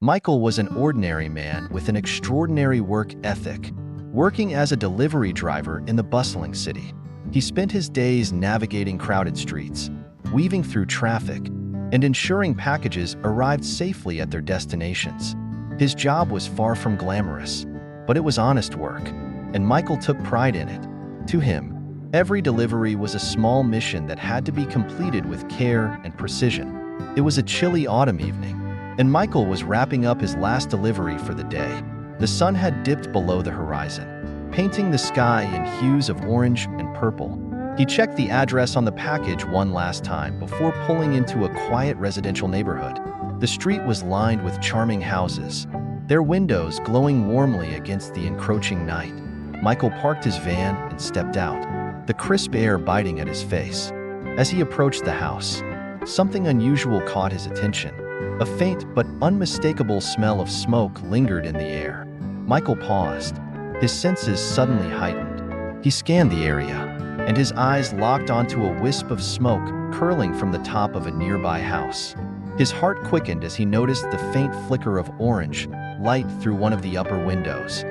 Michael was an ordinary man with an extraordinary work ethic, working as a delivery driver in the bustling city. He spent his days navigating crowded streets, weaving through traffic, and ensuring packages arrived safely at their destinations. His job was far from glamorous, but it was honest work, and Michael took pride in it. To him, every delivery was a small mission that had to be completed with care and precision. It was a chilly autumn evening, and Michael was wrapping up his last delivery for the day. The sun had dipped below the horizon, painting the sky in hues of orange and purple. He checked the address on the package one last time before pulling into a quiet residential neighborhood. The street was lined with charming houses, their windows glowing warmly against the encroaching night. Michael parked his van and stepped out, the crisp air biting at his face. As he approached the house, something unusual caught his attention. A faint but unmistakable smell of smoke lingered in the air. Michael paused, his senses suddenly heightened. He scanned the area, and his eyes locked onto a wisp of smoke curling from the top of a nearby house. His heart quickened as he noticed the faint flicker of orange light through one of the upper windows.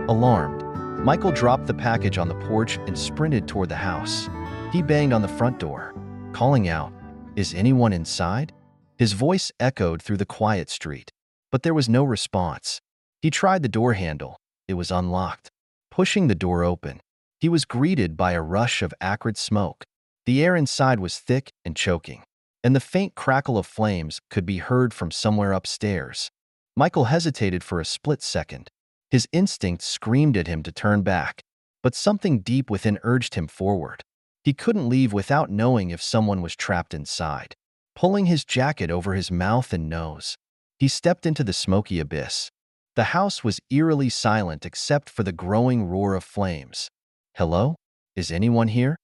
Alarmed, Michael dropped the package on the porch and sprinted toward the house. He banged on the front door, calling out, "Is anyone inside?" His voice echoed through the quiet street, but there was no response. He tried the door handle. It was unlocked. Pushing the door open, he was greeted by a rush of acrid smoke. The air inside was thick and choking, and the faint crackle of flames could be heard from somewhere upstairs. Michael hesitated for a split second. His instinct screamed at him to turn back, but something deep within urged him forward. He couldn't leave without knowing if someone was trapped inside. Pulling his jacket over his mouth and nose, he stepped into the smoky abyss. The house was eerily silent except for the growing roar of flames. "Hello? Is anyone here?"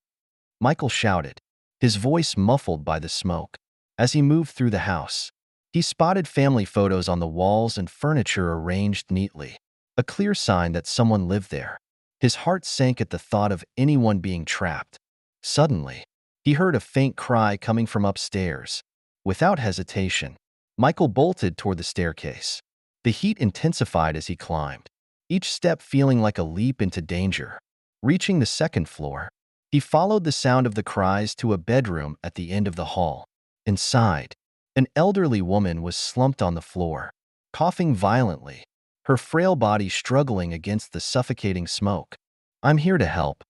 Michael shouted, his voice muffled by the smoke. As he moved through the house, he spotted family photos on the walls and furniture arranged neatly, a clear sign that someone lived there. His heart sank at the thought of anyone being trapped. Suddenly, he heard a faint cry coming from upstairs. Without hesitation, Michael bolted toward the staircase. The heat intensified as he climbed, each step feeling like a leap into danger. Reaching the second floor, he followed the sound of the cries to a bedroom at the end of the hall. Inside, an elderly woman was slumped on the floor, coughing violently, her frail body struggling against the suffocating smoke. "I'm here to help,"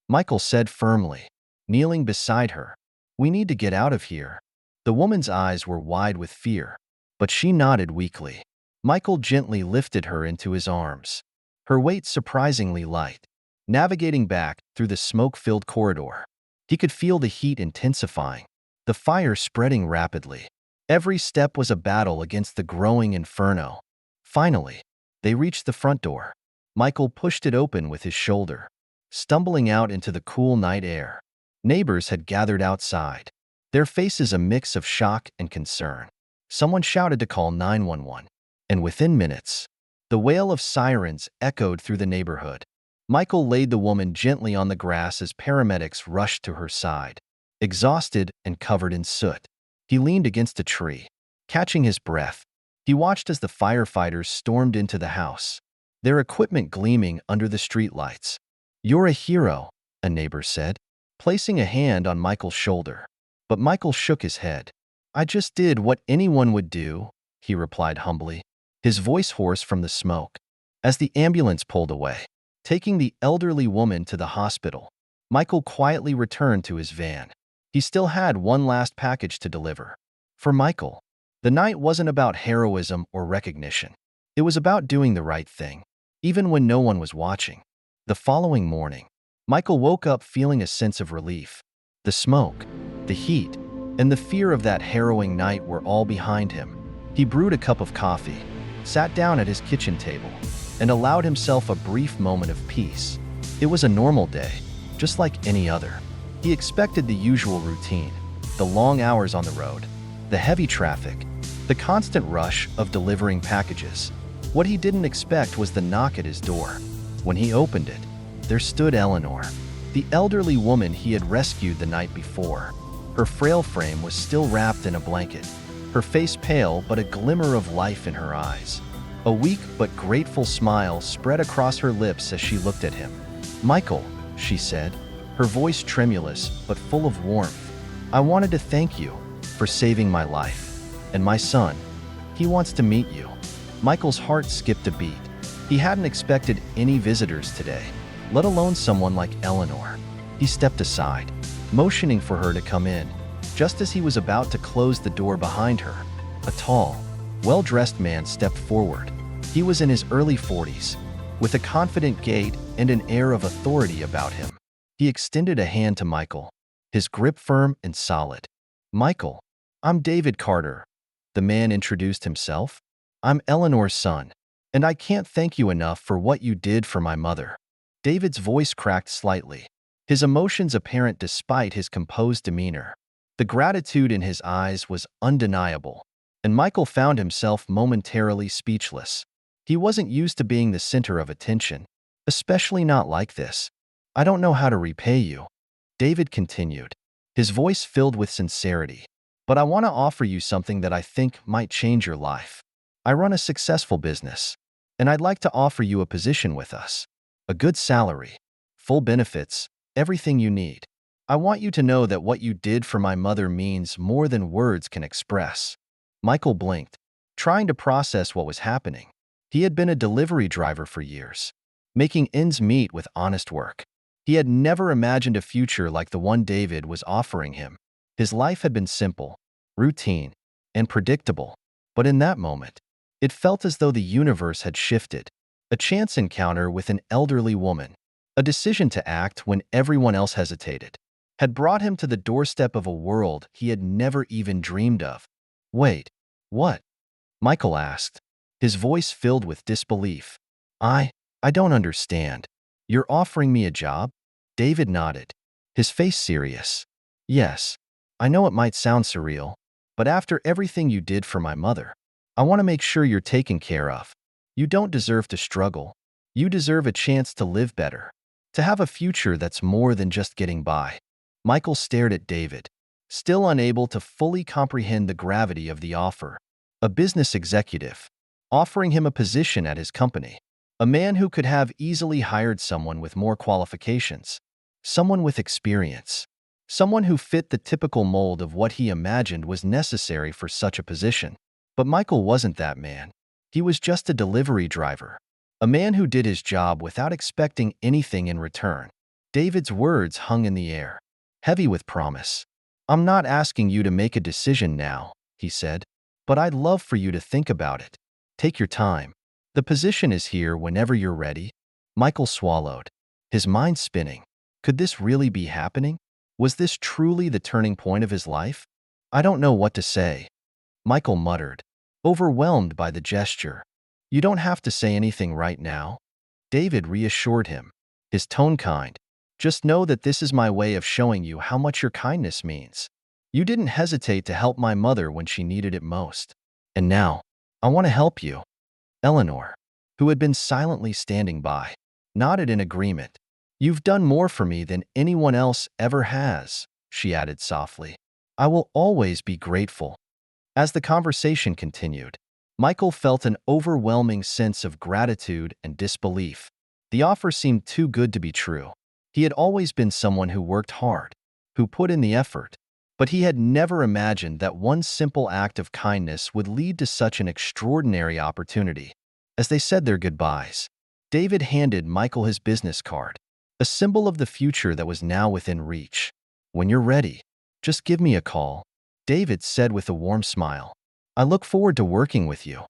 Michael said firmly, kneeling beside her. "We need to get out of here." The woman's eyes were wide with fear, but she nodded weakly. Michael gently lifted her into his arms, her weight surprisingly light. Navigating back through the smoke-filled corridor, he could feel the heat intensifying, the fire spreading rapidly. Every step was a battle against the growing inferno. Finally, they reached the front door. Michael pushed it open with his shoulder, stumbling out into the cool night air. Neighbors had gathered outside, their faces a mix of shock and concern. Someone shouted to call 911, and within minutes, the wail of sirens echoed through the neighborhood. Michael laid the woman gently on the grass as paramedics rushed to her side. Exhausted and covered in soot, he leaned against a tree, catching his breath. He watched as the firefighters stormed into the house, their equipment gleaming under the streetlights. "You're a hero," a neighbor said, placing a hand on Michael's shoulder. But Michael shook his head. "I just did what anyone would do," he replied humbly, his voice hoarse from the smoke. As the ambulance pulled away, taking the elderly woman to the hospital, Michael quietly returned to his van. He still had one last package to deliver. For Michael, the night wasn't about heroism or recognition. It was about doing the right thing, even when no one was watching. The following morning, Michael woke up feeling a sense of relief. The smoke, the heat, and the fear of that harrowing night were all behind him. He brewed a cup of coffee, sat down at his kitchen table, and allowed himself a brief moment of peace. It was a normal day, just like any other. He expected the usual routine, the long hours on the road, the heavy traffic, the constant rush of delivering packages. What he didn't expect was the knock at his door. When he opened it, there stood Eleanor, the elderly woman he had rescued the night before. Her frail frame was still wrapped in a blanket, her face pale but a glimmer of life in her eyes. A weak but grateful smile spread across her lips as she looked at him. "Michael," she said, her voice tremulous but full of warmth, "I wanted to thank you for saving my life. And my son, he wants to meet you." Michael's heart skipped a beat. He hadn't expected any visitors today, let alone someone like Eleanor. He stepped aside, motioning for her to come in. Just as he was about to close the door behind her, a tall, well-dressed man stepped forward. He was in his early 40s, with a confident gait and an air of authority about him. He extended a hand to Michael, his grip firm and solid. "Michael, I'm David Carter," the man introduced himself. "I'm Eleanor's son, and I can't thank you enough for what you did for my mother." David's voice cracked slightly, his emotions apparent despite his composed demeanor. The gratitude in his eyes was undeniable, and Michael found himself momentarily speechless. He wasn't used to being the center of attention, especially not like this. "I don't know how to repay you," David continued, his voice filled with sincerity, "but I want to offer you something that I think might change your life. I run a successful business, and I'd like to offer you a position with us. A good salary, full benefits, everything you need. I want you to know that what you did for my mother means more than words can express." Michael blinked, trying to process what was happening. He had been a delivery driver for years, making ends meet with honest work. He had never imagined a future like the one David was offering him. His life had been simple, routine, and predictable, but in that moment, it felt as though the universe had shifted. A chance encounter with an elderly woman, a decision to act when everyone else hesitated, had brought him to the doorstep of a world he had never even dreamed of. "Wait, what?" Michael asked, his voice filled with disbelief. I don't understand. You're offering me a job?" David nodded, his face serious. "Yes, I know it might sound surreal, but after everything you did for my mother, I want to make sure you're taken care of. You don't deserve to struggle. You deserve a chance to live better, to have a future that's more than just getting by." Michael stared at David, still unable to fully comprehend the gravity of the offer. A business executive, offering him a position at his company. A man who could have easily hired someone with more qualifications, someone with experience, someone who fit the typical mold of what he imagined was necessary for such a position. But Michael wasn't that man. He was just a delivery driver, a man who did his job without expecting anything in return. David's words hung in the air, heavy with promise. "I'm not asking you to make a decision now," he said, "but I'd love for you to think about it. Take your time. The position is here whenever you're ready." Michael swallowed, his mind spinning. Could this really be happening? Was this truly the turning point of his life? "I don't know what to say," Michael muttered, overwhelmed by the gesture. "You don't have to say anything right now," David reassured him, his tone kind. "Just know that this is my way of showing you how much your kindness means. You didn't hesitate to help my mother when she needed it most. And now, I want to help you." Eleanor, who had been silently standing by, nodded in agreement. "You've done more for me than anyone else ever has," she added softly. "I will always be grateful." As the conversation continued, Michael felt an overwhelming sense of gratitude and disbelief. The offer seemed too good to be true. He had always been someone who worked hard, who put in the effort, but he had never imagined that one simple act of kindness would lead to such an extraordinary opportunity. As they said their goodbyes, David handed Michael his business card, a symbol of the future that was now within reach. "When you're ready, just give me a call," David said with a warm smile. "I look forward to working with you."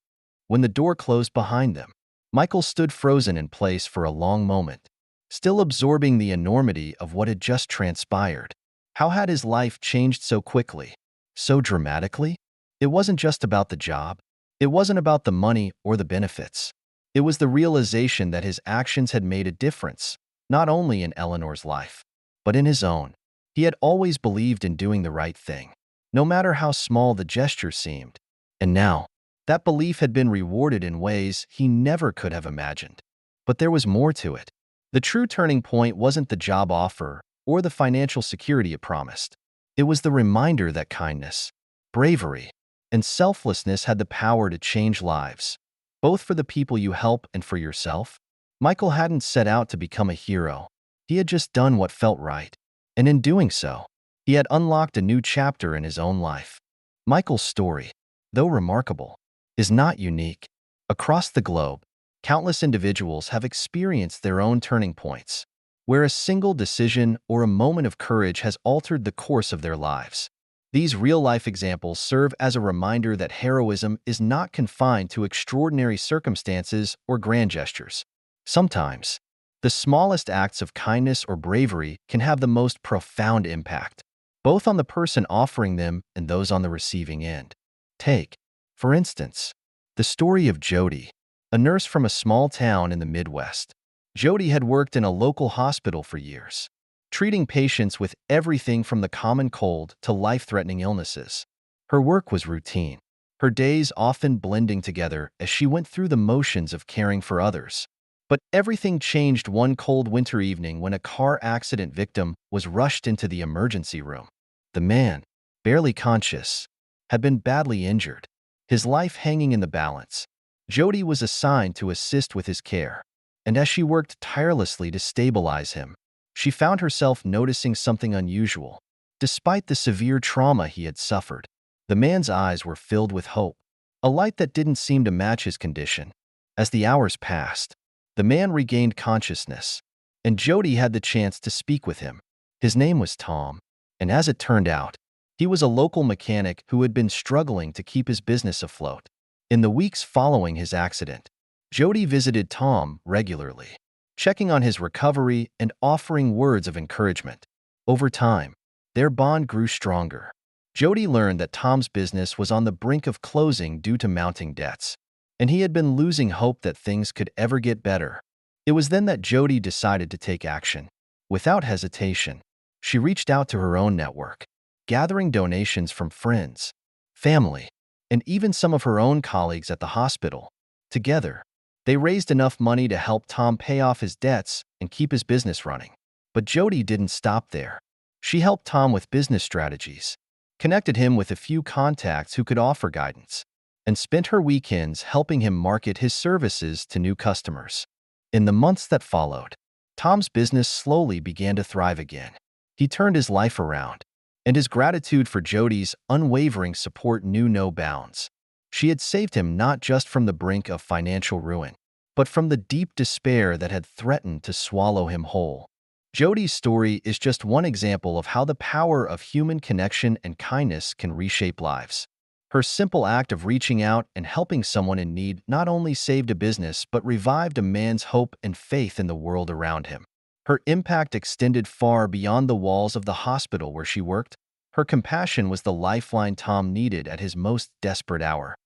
When the door closed behind them, Michael stood frozen in place for a long moment, still absorbing the enormity of what had just transpired. How had his life changed so quickly, so dramatically? It wasn't just about the job. It wasn't about the money or the benefits. It was the realization that his actions had made a difference, not only in Eleanor's life, but in his own. He had always believed in doing the right thing, no matter how small the gesture seemed. And now, that belief had been rewarded in ways he never could have imagined. But there was more to it. The true turning point wasn't the job offer or the financial security it promised. It was the reminder that kindness, bravery, And selflessness had the power to change lives, both for the people you help and for yourself. Michael hadn't set out to become a hero. He had just done what felt right. And in doing so, he had unlocked a new chapter in his own life. Michael's story, though remarkable, is not unique. Across the globe, countless individuals have experienced their own turning points, where a single decision or a moment of courage has altered the course of their lives. These real-life examples serve as a reminder that heroism is not confined to extraordinary circumstances or grand gestures. Sometimes, the smallest acts of kindness or bravery can have the most profound impact, both on the person offering them and those on the receiving end. Take, for instance, the story of Jody, a nurse from a small town in the Midwest. Jody had worked in a local hospital for years, treating patients with everything from the common cold to life-threatening illnesses. Her work was routine, her days often blending together as she went through the motions of caring for others. But everything changed one cold winter evening when a car accident victim was rushed into the emergency room. The man, barely conscious, had been badly injured, his life hanging in the balance. Jody was assigned to assist with his care, and as she worked tirelessly to stabilize him, she found herself noticing something unusual. Despite the severe trauma he had suffered, the man's eyes were filled with hope, a light that didn't seem to match his condition. As the hours passed, the man regained consciousness, and Jody had the chance to speak with him. His name was Tom, and as it turned out, he was a local mechanic who had been struggling to keep his business afloat. In the weeks following his accident, Jody visited Tom regularly, checking on his recovery and offering words of encouragement. Over time, their bond grew stronger. Jody learned that Tom's business was on the brink of closing due to mounting debts, and he had been losing hope that things could ever get better. It was then that Jody decided to take action. Without hesitation, she reached out to her own network, gathering donations from friends, family, and even some of her own colleagues at the hospital. Together, they raised enough money to help Tom pay off his debts and keep his business running. But Jody didn't stop there. She helped Tom with business strategies, connected him with a few contacts who could offer guidance, and spent her weekends helping him market his services to new customers. In the months that followed, Tom's business slowly began to thrive again. He turned his life around, and his gratitude for Jody's unwavering support knew no bounds. She had saved him not just from the brink of financial ruin, but from the deep despair that had threatened to swallow him whole. Jody's story is just one example of how the power of human connection and kindness can reshape lives. Her simple act of reaching out and helping someone in need not only saved a business but revived a man's hope and faith in the world around him. Her impact extended far beyond the walls of the hospital where she worked. Her compassion was the lifeline Tom needed at his most desperate hour.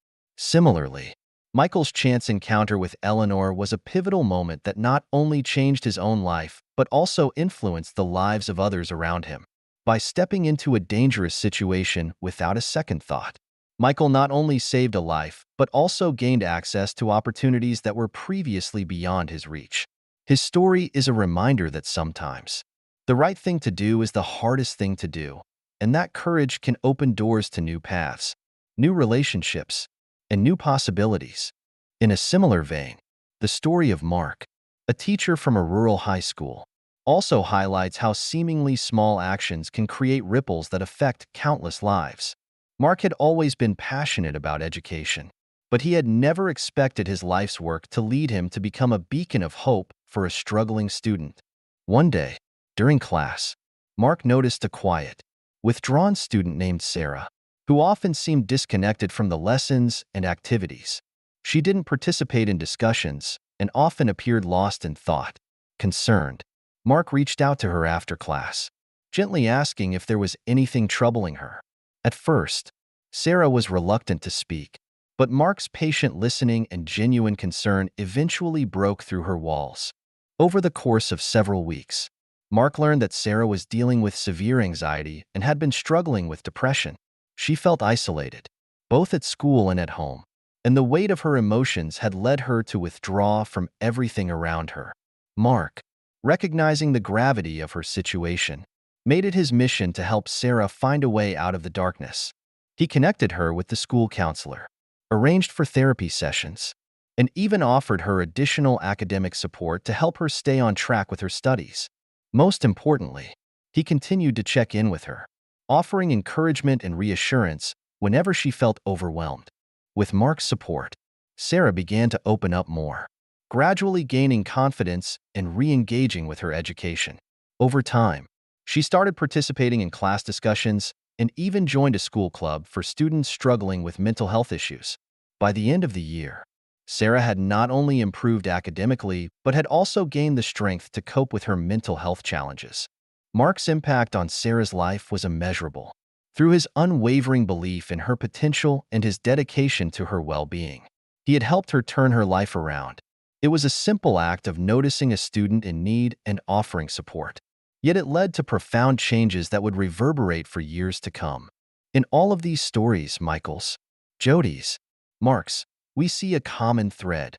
Similarly, Michael's chance encounter with Eleanor was a pivotal moment that not only changed his own life but also influenced the lives of others around him. By stepping into a dangerous situation without a second thought, Michael not only saved a life but also gained access to opportunities that were previously beyond his reach. His story is a reminder that sometimes the right thing to do is the hardest thing to do, and that courage can open doors to new paths, new relationships, and new possibilities. In a similar vein, the story of Mark, a teacher from a rural high school, also highlights how seemingly small actions can create ripples that affect countless lives. Mark had always been passionate about education, but he had never expected his life's work to lead him to become a beacon of hope for a struggling student. One day, during class, Mark noticed a quiet, withdrawn student named Sarah, who often seemed disconnected from the lessons and activities. She didn't participate in discussions and often appeared lost in thought. Concerned, Mark reached out to her after class, gently asking if there was anything troubling her. At first, Sarah was reluctant to speak, but Mark's patient listening and genuine concern eventually broke through her walls. Over the course of several weeks, Mark learned that Sarah was dealing with severe anxiety and had been struggling with depression. She felt isolated, both at school and at home, and the weight of her emotions had led her to withdraw from everything around her. Mark, recognizing the gravity of her situation, made it his mission to help Sarah find a way out of the darkness. He connected her with the school counselor, arranged for therapy sessions, and even offered her additional academic support to help her stay on track with her studies. Most importantly, he continued to check in with her, offering encouragement and reassurance whenever she felt overwhelmed. With Mark's support, Sarah began to open up more, gradually gaining confidence and re-engaging with her education. Over time, she started participating in class discussions and even joined a school club for students struggling with mental health issues. By the end of the year, Sarah had not only improved academically, but had also gained the strength to cope with her mental health challenges. Mark's impact on Sarah's life was immeasurable, through his unwavering belief in her potential and his dedication to her well-being. He had helped her turn her life around. It was a simple act of noticing a student in need and offering support. Yet it led to profound changes that would reverberate for years to come. In all of these stories, Michael's, Jody's, Mark's, we see a common thread: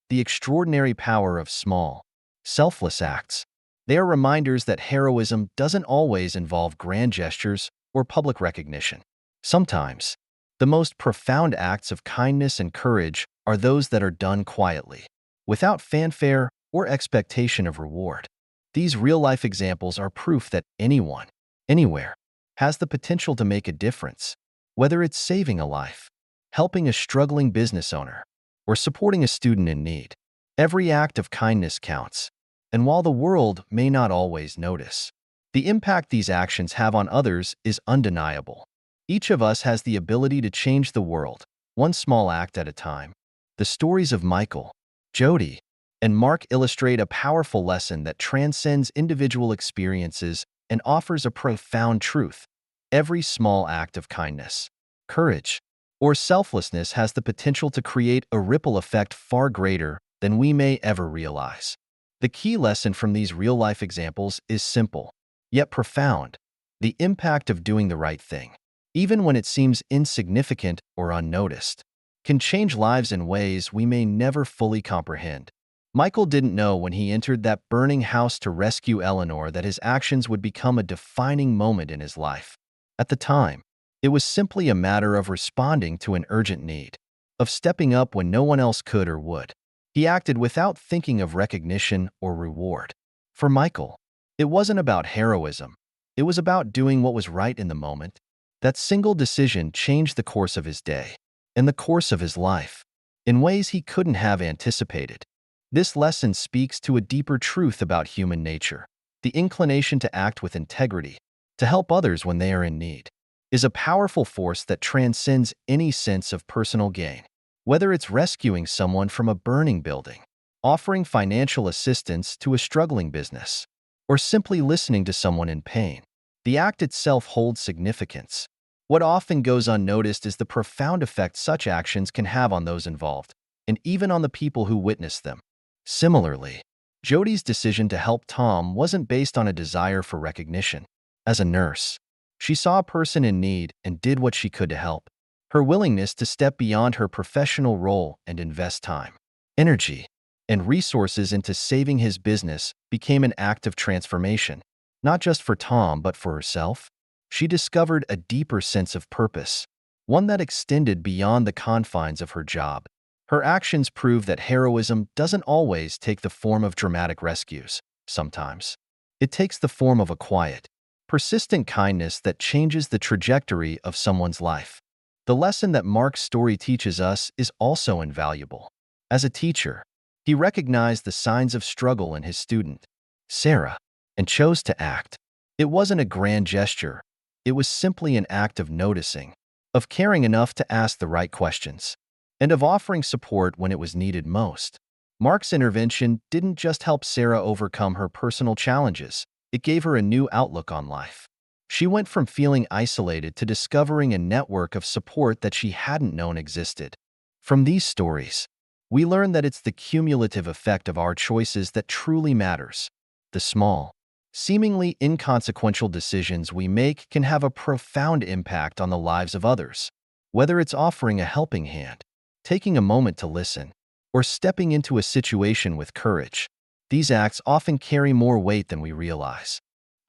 the extraordinary power of small, selfless acts. They are reminders that heroism doesn't always involve grand gestures or public recognition. Sometimes, the most profound acts of kindness and courage are those that are done quietly, without fanfare or expectation of reward. These real-life examples are proof that anyone, anywhere, has the potential to make a difference, whether it's saving a life, helping a struggling business owner, or supporting a student in need. Every act of kindness counts, and while the world may not always notice, the impact these actions have on others is undeniable. Each of us has the ability to change the world, one small act at a time. The stories of Michael, Jody, and Mark illustrate a powerful lesson that transcends individual experiences and offers a profound truth. Every small act of kindness, courage, or selflessness has the potential to create a ripple effect far greater than we may ever realize. The key lesson from these real-life examples is simple, yet profound: the impact of doing the right thing, even when it seems insignificant or unnoticed, can change lives in ways we may never fully comprehend. Michael didn't know when he entered that burning house to rescue Eleanor that his actions would become a defining moment in his life. At the time, it was simply a matter of responding to an urgent need, of stepping up when no one else could or would. He acted without thinking of recognition or reward. For Michael, it wasn't about heroism. It was about doing what was right in the moment. That single decision changed the course of his day and the course of his life in ways he couldn't have anticipated. This lesson speaks to a deeper truth about human nature: the inclination to act with integrity, to help others when they are in need, is a powerful force that transcends any sense of personal gain. Whether it's rescuing someone from a burning building, offering financial assistance to a struggling business, or simply listening to someone in pain, the act itself holds significance. What often goes unnoticed is the profound effect such actions can have on those involved, and even on the people who witness them. Similarly, Jody's decision to help Tom wasn't based on a desire for recognition. As a nurse, she saw a person in need and did what she could to help. Her willingness to step beyond her professional role and invest time, energy, and resources into saving his business became an act of transformation, not just for Tom but for herself. She discovered a deeper sense of purpose, one that extended beyond the confines of her job. Her actions prove that heroism doesn't always take the form of dramatic rescues. Sometimes, it takes the form of a quiet, persistent kindness that changes the trajectory of someone's life. The lesson that Mark's story teaches us is also invaluable. As a teacher, he recognized the signs of struggle in his student, Sarah, and chose to act. It wasn't a grand gesture. It was simply an act of noticing, of caring enough to ask the right questions, and of offering support when it was needed most. Mark's intervention didn't just help Sarah overcome her personal challenges, it gave her a new outlook on life. She went from feeling isolated to discovering a network of support that she hadn't known existed. From these stories, we learn that it's the cumulative effect of our choices that truly matters. The small, seemingly inconsequential decisions we make can have a profound impact on the lives of others. Whether it's offering a helping hand, taking a moment to listen, or stepping into a situation with courage, these acts often carry more weight than we realize.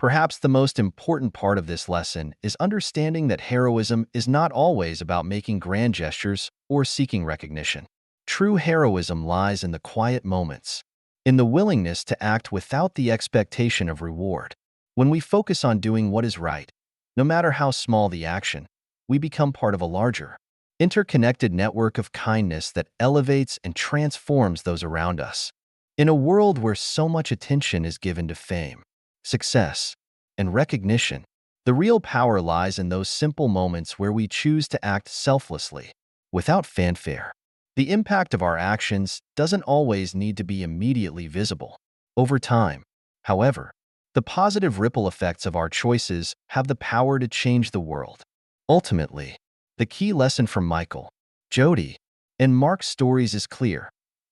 Perhaps the most important part of this lesson is understanding that heroism is not always about making grand gestures or seeking recognition. True heroism lies in the quiet moments, in the willingness to act without the expectation of reward. When we focus on doing what is right, no matter how small the action, we become part of a larger, interconnected network of kindness that elevates and transforms those around us. In a world where so much attention is given to fame, success, and recognition, the real power lies in those simple moments where we choose to act selflessly, without fanfare. The impact of our actions doesn't always need to be immediately visible. Over time, however, the positive ripple effects of our choices have the power to change the world. Ultimately, the key lesson from Michael, Jody, and Mark's stories is clear.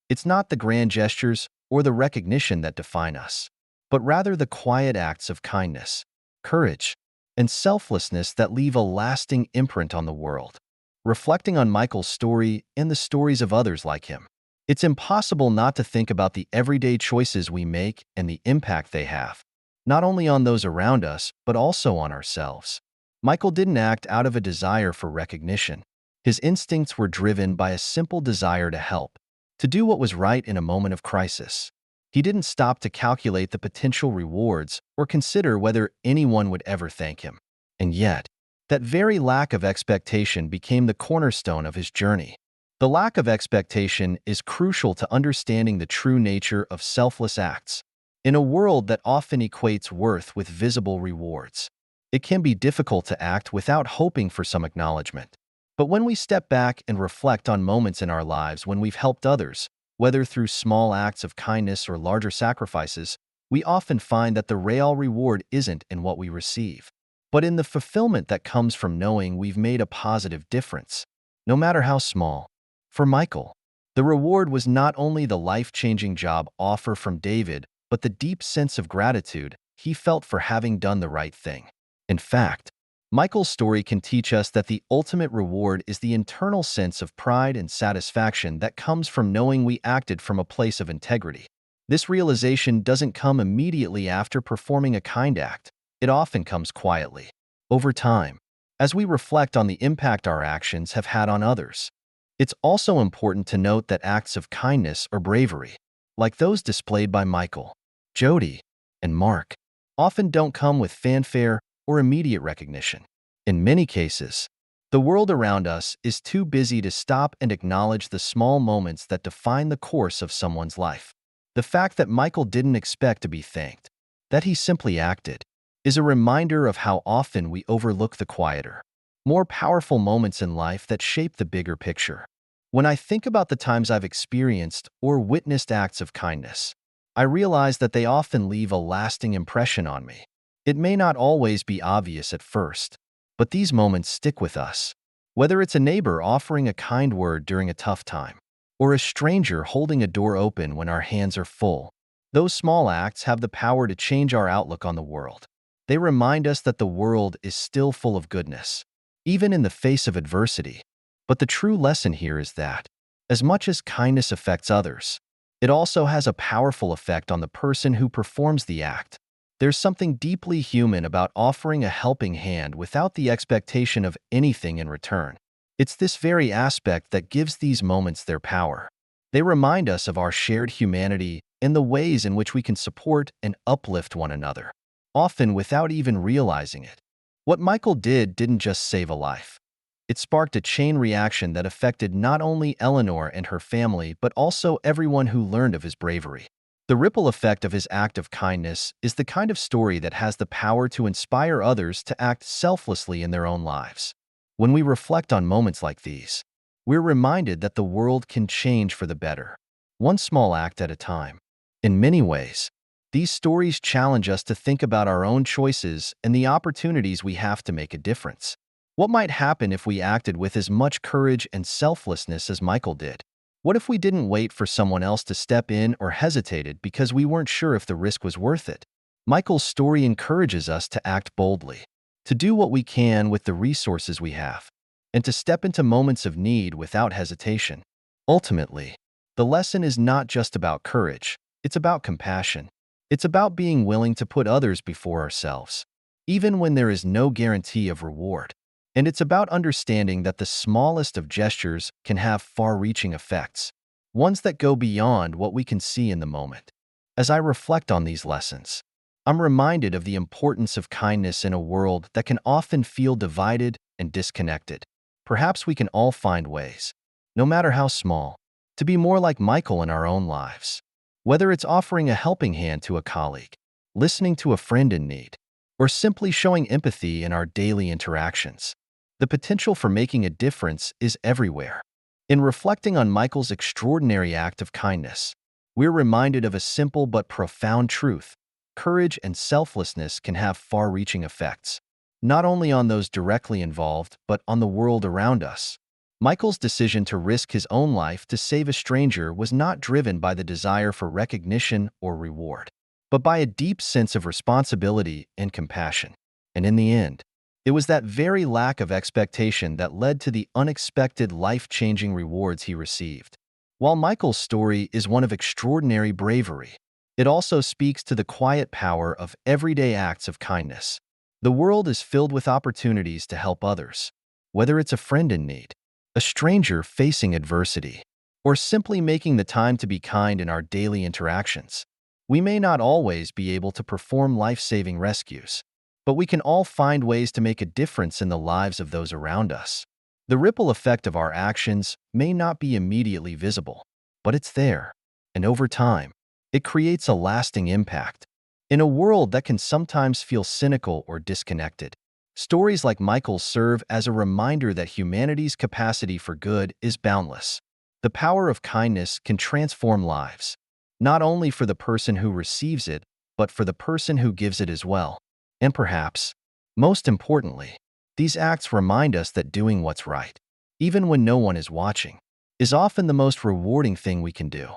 It's not the grand gestures or the recognition that define us, but rather the quiet acts of kindness, courage, and selflessness that leave a lasting imprint on the world. Reflecting on Michael's story and the stories of others like him, it's impossible not to think about the everyday choices we make and the impact they have, not only on those around us, but also on ourselves. Michael didn't act out of a desire for recognition. His instincts were driven by a simple desire to help, to do what was right in a moment of crisis. He didn't stop to calculate the potential rewards or consider whether anyone would ever thank him. And yet, that very lack of expectation became the cornerstone of his journey. The lack of expectation is crucial to understanding the true nature of selfless acts. In a world that often equates worth with visible rewards, it can be difficult to act without hoping for some acknowledgement. But when we step back and reflect on moments in our lives when we've helped others, whether through small acts of kindness or larger sacrifices, we often find that the real reward isn't in what we receive, but in the fulfillment that comes from knowing we've made a positive difference, no matter how small. For Michael, the reward was not only the life-changing job offer from David, but the deep sense of gratitude he felt for having done the right thing. In fact, Michael's story can teach us that the ultimate reward is the internal sense of pride and satisfaction that comes from knowing we acted from a place of integrity. This realization doesn't come immediately after performing a kind act. It often comes quietly, over time, as we reflect on the impact our actions have had on others. It's also important to note that acts of kindness or bravery, like those displayed by Michael, Jody, and Mark, often don't come with fanfare or immediate recognition. In many cases, the world around us is too busy to stop and acknowledge the small moments that define the course of someone's life. The fact that Michael didn't expect to be thanked, that he simply acted, is a reminder of how often we overlook the quieter, more powerful moments in life that shape the bigger picture. When I think about the times I've experienced or witnessed acts of kindness, I realize that they often leave a lasting impression on me. It may not always be obvious at first, but these moments stick with us. Whether it's a neighbor offering a kind word during a tough time, or a stranger holding a door open when our hands are full, those small acts have the power to change our outlook on the world. They remind us that the world is still full of goodness, even in the face of adversity. But the true lesson here is that, as much as kindness affects others, it also has a powerful effect on the person who performs the act. There's something deeply human about offering a helping hand without the expectation of anything in return. It's this very aspect that gives these moments their power. They remind us of our shared humanity and the ways in which we can support and uplift one another, often without even realizing it. What Michael didn't just save a life. It sparked a chain reaction that affected not only Eleanor and her family, but also everyone who learned of his bravery. The ripple effect of his act of kindness is the kind of story that has the power to inspire others to act selflessly in their own lives. When we reflect on moments like these, we're reminded that the world can change for the better, one small act at a time. In many ways, these stories challenge us to think about our own choices and the opportunities we have to make a difference. What might happen if we acted with as much courage and selflessness as Michael did? What if we didn't wait for someone else to step in or hesitated because we weren't sure if the risk was worth it? Michael's story encourages us to act boldly, to do what we can with the resources we have, and to step into moments of need without hesitation. Ultimately, the lesson is not just about courage, it's about compassion. It's about being willing to put others before ourselves, even when there is no guarantee of reward. And it's about understanding that the smallest of gestures can have far-reaching effects, ones that go beyond what we can see in the moment. As I reflect on these lessons, I'm reminded of the importance of kindness in a world that can often feel divided and disconnected. Perhaps we can all find ways, no matter how small, to be more like Michael in our own lives. Whether it's offering a helping hand to a colleague, listening to a friend in need, or simply showing empathy in our daily interactions, the potential for making a difference is everywhere. In reflecting on Michael's extraordinary act of kindness, we're reminded of a simple but profound truth. Courage and selflessness can have far-reaching effects, not only on those directly involved, but on the world around us. Michael's decision to risk his own life to save a stranger was not driven by the desire for recognition or reward, but by a deep sense of responsibility and compassion. And in the end, it was that very lack of expectation that led to the unexpected life-changing rewards he received. While Michael's story is one of extraordinary bravery, it also speaks to the quiet power of everyday acts of kindness. The world is filled with opportunities to help others, whether it's a friend in need, a stranger facing adversity, or simply making the time to be kind in our daily interactions. We may not always be able to perform life-saving rescues, but we can all find ways to make a difference in the lives of those around us. The ripple effect of our actions may not be immediately visible, but it's there, and over time, it creates a lasting impact. In a world that can sometimes feel cynical or disconnected, stories like Michael's serve as a reminder that humanity's capacity for good is boundless. The power of kindness can transform lives, not only for the person who receives it, but for the person who gives it as well. And perhaps, most importantly, these acts remind us that doing what's right, even when no one is watching, is often the most rewarding thing we can do.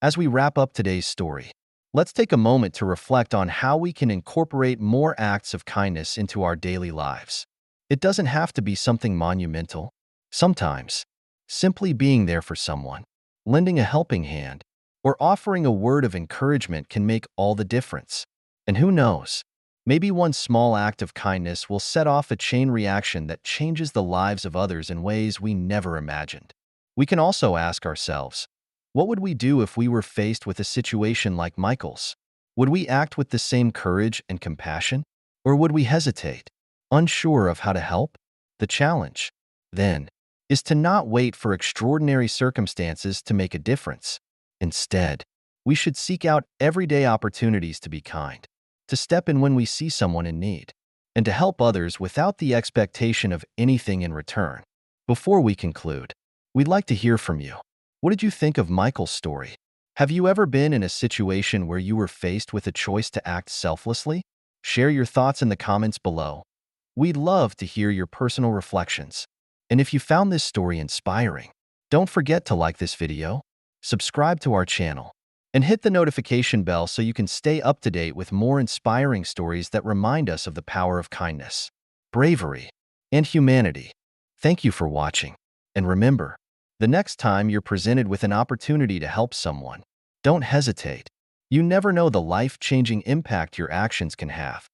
As we wrap up today's story, let's take a moment to reflect on how we can incorporate more acts of kindness into our daily lives. It doesn't have to be something monumental. Sometimes, simply being there for someone, lending a helping hand, or offering a word of encouragement can make all the difference. And who knows, maybe one small act of kindness will set off a chain reaction that changes the lives of others in ways we never imagined. We can also ask ourselves, what would we do if we were faced with a situation like Michael's? Would we act with the same courage and compassion? Or would we hesitate, unsure of how to help? The challenge, then, is to not wait for extraordinary circumstances to make a difference. Instead, we should seek out everyday opportunities to be kind, to step in when we see someone in need, and to help others without the expectation of anything in return. Before we conclude, we'd like to hear from you. What did you think of Michael's story? Have you ever been in a situation where you were faced with a choice to act selflessly? Share your thoughts in the comments below. We'd love to hear your personal reflections. And if you found this story inspiring, don't forget to like this video, subscribe to our channel, and hit the notification bell so you can stay up to date with more inspiring stories that remind us of the power of kindness, bravery, and humanity. Thank you for watching. And remember, the next time you're presented with an opportunity to help someone, don't hesitate. You never know the life-changing impact your actions can have.